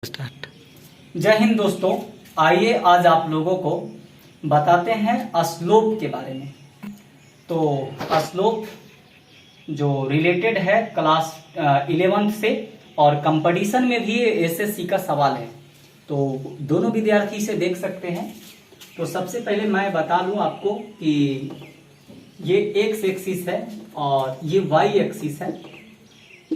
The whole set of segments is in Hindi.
स्टार्ट। जय हिंद दोस्तों, आइए आज आप लोगों को बताते हैं स्लोप के बारे में। तो स्लोप जो रिलेटेड है क्लास 11th से और कंपटीशन में भी एसएससी का सवाल है, तो दोनों विद्यार्थी इसे देख सकते हैं। तो सबसे पहले मैं बता दूं आपको कि ये एक्स एक्सिस है और ये वाई एक्सिस है,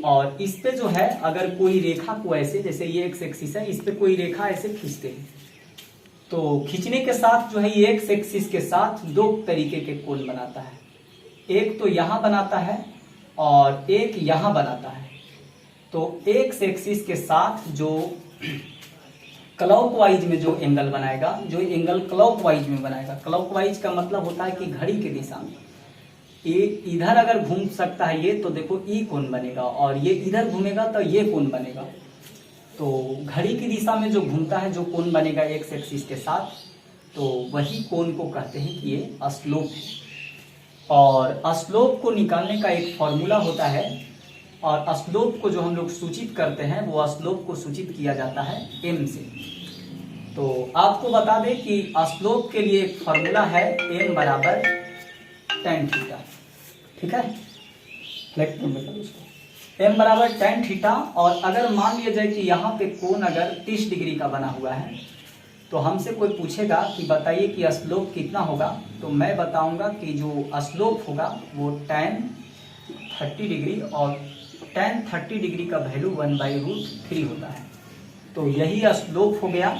और इस पे जो है अगर कोई रेखा को ऐसे, जैसे ये एक्स एक्सिस है, इस पे कोई रेखा ऐसे खींचते हैं तो खींचने के साथ जो है ये एक्स एक्सिस के साथ दो तरीके के कोण बनाता है। एक तो यहां बनाता है और एक यहां बनाता है। तो एक्स एक्सिस के साथ जो क्लॉकवाइज में जो एंगल बनाएगा, जो एंगल क्लॉकवाइज में बनाएगा, क्लॉकवाइज का मतलब होता है कि घड़ी की दिशा में, ये इधर अगर घूम सकता है ये, तो देखो ई कोण बनेगा, और ये इधर घूमेगा तो ये कोण बनेगा। तो घड़ी की दिशा में जो घूमता है, जो कोण बनेगा एक्स एक्सिस के साथ, तो वही कोण को कहते हैं कि ये स्लोप है। और स्लोप को निकालने का एक फॉर्मूला होता है, और स्लोप को जो हम लोग सूचित करते हैं वो स्लोप को सूचित किया जाता है एम से। तो आपको बता दें कि स्लोप के लिए एक फॉर्मूला है एम बराबर tan थीटा। ठीक है, एम बराबर tan थीटा। और अगर मान लिया जाए कि यहाँ पे कोण अगर 30 डिग्री का बना हुआ है, तो हमसे कोई पूछेगा कि बताइए कि स्लोप कितना होगा, तो मैं बताऊंगा कि जो स्लोप होगा वो tan 30 डिग्री, और tan 30 डिग्री का वैल्यू 1/√3 होता है। तो यही स्लोप हो गया।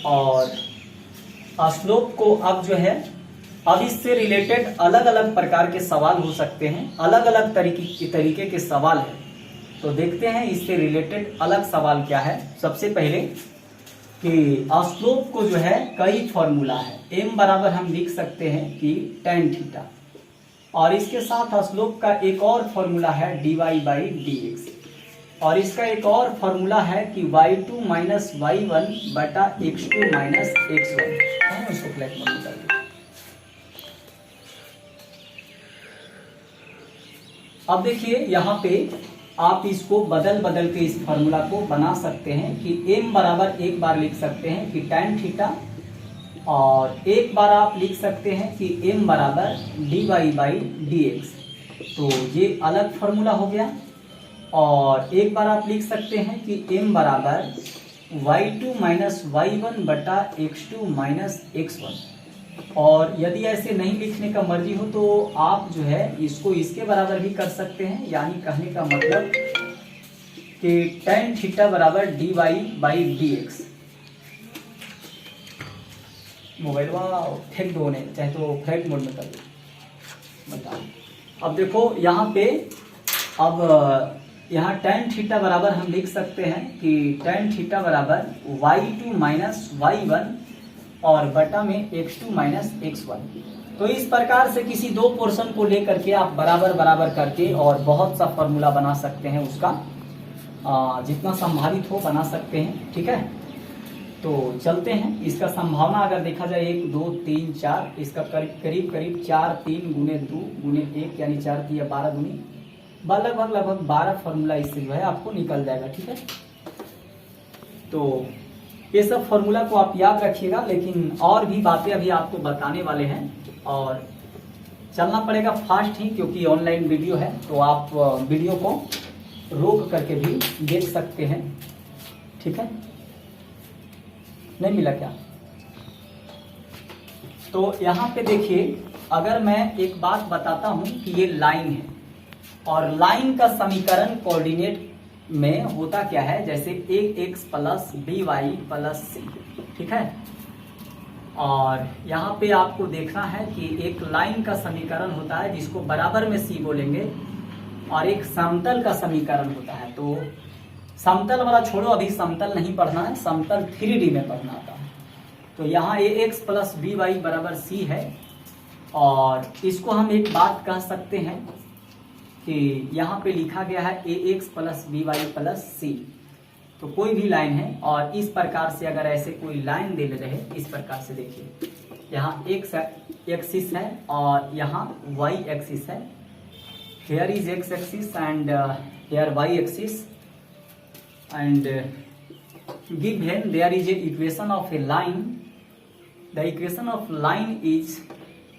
और स्लोप को अब जो है, अब इससे रिलेटेड अलग अलग प्रकार के सवाल हो सकते हैं, अलग अलग तरीके के सवाल है। तो देखते हैं इससे रिलेटेड अलग सवाल क्या है। सबसे पहले कि स्लोप को जो है कई फॉर्मूला है। एम बराबर हम लिख सकते हैं कि tan थीटा, और इसके साथ स्लोप का एक और फॉर्मूला है dy/dx, और इसका एक और फॉर्मूला है कि y2 - y1 बटा x2 - x1। उसको फ्लैट मोड में कर दो। अब देखिए यहाँ पे आप इसको बदल बदल के इस फॉर्मूला को बना सकते हैं कि m बराबर एक बार लिख सकते हैं कि tan थीटा, और एक बार आप लिख सकते हैं कि m बराबर dy/dx। तो ये अलग फॉर्मूला हो गया। और एक बार आप लिख सकते हैं कि m बराबर y2 - y1 बटा x2 - x1। और यदि ऐसे नहीं लिखने का मर्जी हो तो आप जो है इसको इसके बराबर भी कर सकते हैं, यानी कहने का मतलब कि tan थीटा बराबर dy/dx। मोबाइल फेंक दो ने, चाहे तो फ्लाइट मोड में कर दो। बताओ, अब देखो यहाँ पे, अब यहाँ tan थीटा बराबर हम लिख सकते हैं कि tan थीटा बराबर y2 - y1 और बटा में x2 - x1। तो इस प्रकार से किसी दो पोर्शन को लेकर के आप बराबर बराबर करके और बहुत सा फॉर्मूला बना सकते हैं, उसका जितना संभावित हो बना सकते हैं। ठीक है, तो चलते हैं। इसका संभावना अगर देखा जाए 1 2 3 4, इसका करीब करीब 4 3 गुने 2 गुने 1 यानी 4 3 12 गुने लगभग 12 फॉर्मूला इससे जो है आपको निकल जाएगा। ठीक है, तो ये सब फॉर्मूला को आप याद रखिएगा, लेकिन और भी बातें अभी आपको बताने वाले हैं, और चलना पड़ेगा फास्ट ही क्योंकि ऑनलाइन वीडियो है। तो आप वीडियो को रोक करके भी देख सकते हैं। ठीक है, नहीं मिला क्या? तो यहाँ पे देखिए, अगर मैं एक बात बताता हूं कि ये लाइन है, और लाइन का समीकरण कोऑर्डिनेट में होता क्या है, जैसे ax + by + c। ठीक है, और यहाँ पे आपको देखना है कि एक लाइन का समीकरण होता है जिसको बराबर में c बोलेंगे, और एक समतल का समीकरण होता है। तो समतल वाला छोड़ो, अभी समतल नहीं पढ़ना है, समतल 3D में पढ़ना आता है। तो यहाँ ax + by बराबर c है, और इसको हम एक बात कह सकते हैं कि यहाँ पे लिखा गया है ax + by + c। तो कोई भी लाइन है, और इस प्रकार से अगर ऐसे कोई लाइन दे रहे, इस प्रकार से देखिए, यहाँ x एक्सिस है और यहाँ y एक्सिस है। Here is x axis and here y axis, and given there is a equation of a line, the equation of line is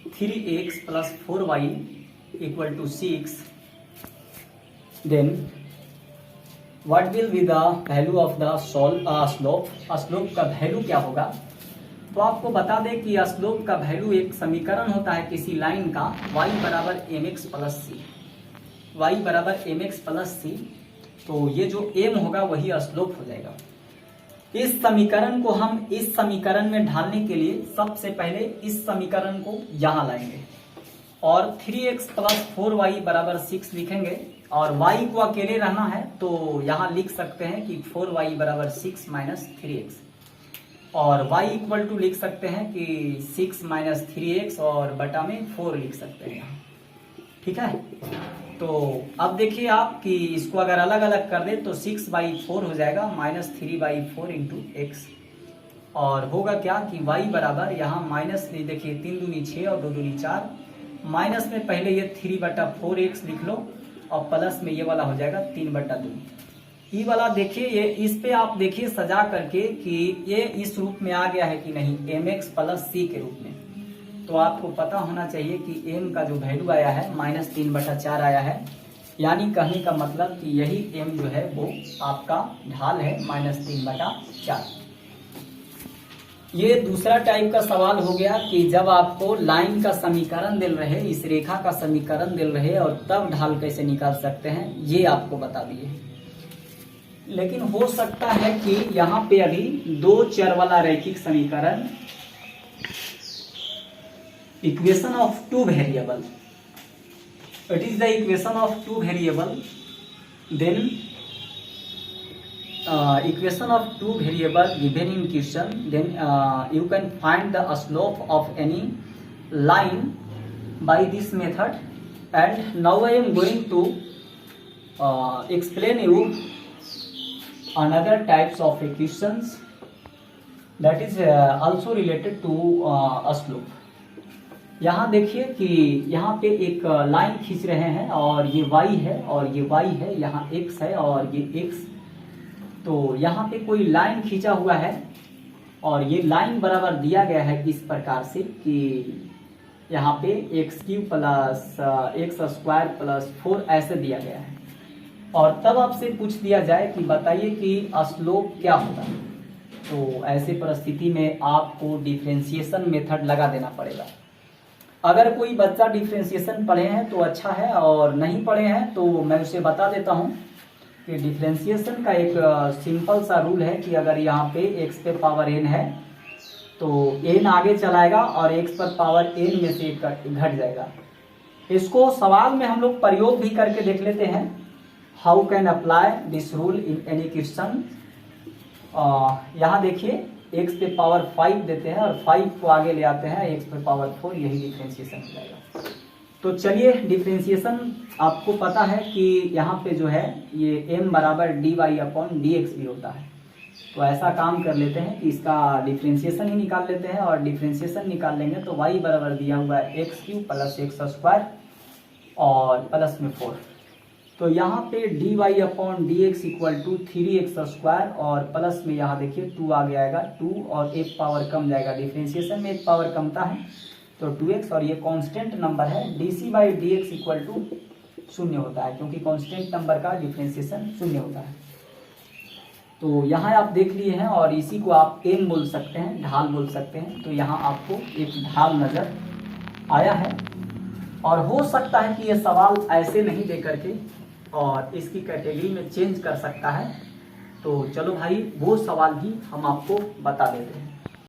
3x plus 4y equal to 6, then what will be the value of the slope? Slope का वैल्यू क्या होगा? तो आपको बता दें कि स्लोप का वैल्यू एक समीकरण होता है किसी लाइन का, y बराबर mx प्लस सी, y बराबर mx प्लस सी। तो ये जो m होगा वही स्लोप हो जाएगा। इस समीकरण को हम इस समीकरण में ढालने के लिए सबसे पहले इस समीकरण को यहाँ लाएंगे और 3x प्लस 4y बराबर 6 लिखेंगे और y को अकेले रहना है तो यहाँ लिख सकते हैं कि 4y बराबर 6 माइनस 3x और y इक्वल टू लिख सकते हैं कि 6 माइनस 3x और बटा में 4 लिख सकते हैं यहाँ। ठीक है, तो अब देखिए आप कि इसको अगर अलग अलग कर दे तो 6/4 हो जाएगा माइनस 3/4 इंटू एक्स और होगा क्या कि y बराबर यहाँ माइनस देखिए 3 दूनी 6 और 2 दूनी 4, माइनस में पहले ये 3/4x लिख लो और प्लस में ये वाला हो जाएगा 3/2। ये वाला देखिए, ये इस पे आप देखिए सजा करके कि ये इस रूप में आ गया है कि नहीं, mx प्लस सी के रूप में। तो आपको पता होना चाहिए कि m का जो वैल्यू आया है -3/4 आया है, यानी कहने का मतलब कि यही m जो है वो आपका ढाल है -3/4। ये दूसरा टाइप का सवाल हो गया कि जब आपको लाइन का समीकरण दिल रहे, इस रेखा का समीकरण दिल रहे और तब ढाल कैसे निकाल सकते हैं ये आपको बता दिए। लेकिन हो सकता है कि यहाँ पे अभी दो चर वाला रैखिक समीकरण, equation of two variable, it is the equation of two variable, then equation of two variable given in question, then you can find the slope of any line by this method. And now I am going to explain you another types of equations that is also related to slope. यहाँ देखिए कि यहाँ पे एक लाइन खींच रहे हैं और ये y है और ये y है, यहाँ x है और ये x। तो यहाँ पे कोई लाइन खींचा हुआ है और ये लाइन बराबर दिया गया है इस प्रकार से कि यहाँ पे x³ प्लस x² प्लस 4 ऐसे दिया गया है और तब आपसे पूछ दिया जाए कि बताइए कि स्लोप क्या होगा। तो ऐसे परिस्थिति में आपको डिफरेंशिएशन मेथड लगा देना पड़ेगा। अगर कोई बच्चा डिफरेंशिएशन पढ़े हैं तो अच्छा है और नहीं पढ़े हैं तो मैं उसे बता देता हूँ कि डिफरेंशिएशन का एक सिंपल सा रूल है कि अगर यहाँ पे x पे पावर n है तो n आगे चलाएगा और x पर पावर n में से घट जाएगा। इसको सवाल में हम लोग प्रयोग भी करके देख लेते हैं। How can apply this rule in any question. यहाँ देखिए x पे पावर 5 देते हैं और 5 को आगे ले आते हैं, x पे पावर 4, यही डिफरेंशिएशन हो जाएगा। तो चलिए डिफरेंशिएशन आपको पता है कि यहाँ पे जो है ये m बराबर dy/dx भी होता है। तो ऐसा काम कर लेते हैं कि इसका डिफरेंशिएशन ही निकाल लेते हैं और डिफरेंशिएशन निकाल लेंगे तो y बराबर दिया हुआ है x³ प्लस x² और प्लस में 4। तो यहाँ पे dy/dx इक्वल टू 3x² और प्लस में यहाँ देखिए 2 आगे आएगा, 2 और एक पावर कम जाएगा, डिफरेंशिएशन में एक पावर कमता है तो 2x और ये कांस्टेंट नंबर है। dc/dx इक्वल टू 0 होता है क्योंकि कांस्टेंट नंबर का डिफरेंशिएशन 0 होता है। तो यहाँ आप देख लिए हैं और इसी को आप m बोल सकते हैं, ढाल बोल सकते हैं। तो यहाँ आपको एक ढाल नजर आया है और हो सकता है कि ये सवाल ऐसे नहीं दे करके और इसकी कैटेगरी में चेंज कर सकता है। तो चलो भाई वो सवाल भी हम आपको बता देते हैं।